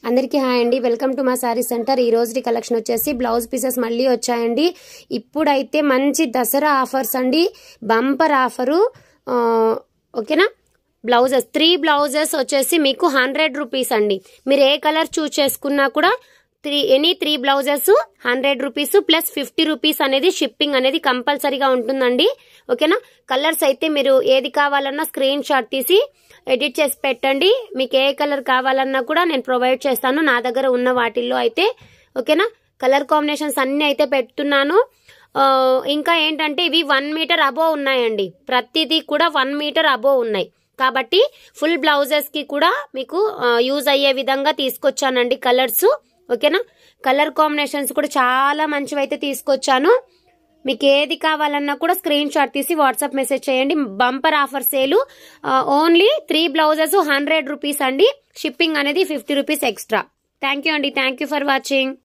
అందరికీ హాయ్ అండి, welcome to మా సారీ సెంటర్. ఈ రోజు కలెక్షన్ వచ్చేసి బ్లౌజ్ పీసెస్ మళ్ళీ వచ్చాయండి. ఇప్పుడైతే మంచి దసరా ఆఫర్స్ అండి, బంపర్ ఆఫరు. ఓకేనా, బ్లౌజెస్ 3 బ్లౌజెస్ వచ్చేసి మీకు 100 రూపీస్ అండి. మీరు ఏ కలర్ చూస్ చేసుకున్నా కూడా any 3 blouses 100 rupees plus 50 rupees అనేది షిప్పింగ్ అనేది కంపల్సరీగా ఉంటుందండి. ఓకేనా, కలర్స్ అయితే మీరు ఏది కావాలన్నా స్క్రీన్ షాట్ తీసి ఎడిట్ చేసి పెట్టండి. మీకు ఏ కలర్ కావాలన్నా కూడా నేను ప్రొవైడ్ చేస్తాను నా దగ్గర ఉన్న వాటిల్లో అయితే. ఓకేనా, కలర్ కాంబినేషన్స్ అన్ని అయితే పెడుతున్నాను. ఇంకా ఏంటంటే ఇవి 1 మీటర్ అబోవ్ ఉన్నాయండి, ప్రతిదీ కూడా 1 మీటర్ అబోవ్ ఉన్నాయి. కాబట్టి ఫుల్ బ్లౌజెస్ కి కూడా మీకు యూజ్ అయ్యే విధంగా తీసుకొచ్చానండి కలర్స్. ఓకేనా, కలర్ కాంబినేషన్స్ కూడా చాలా మంచివి అయితే తీసుకొచ్చాను. మీకు ఏది కావాలన్నా కూడా స్క్రీన్ షాట్ తీసి వాట్సాప్ మెసేజ్ చేయండి. బంపర్ ఆఫర్ సేలు, ఓన్లీ 3 బ్లౌజెస్ 100 రూపీస్ అండి. షిప్పింగ్ అనేది 50 రూపీస్ ఎక్స్ట్రా. థ్యాంక్ యూ అండి, థ్యాంక్ యూ ఫర్ వాచింగ్.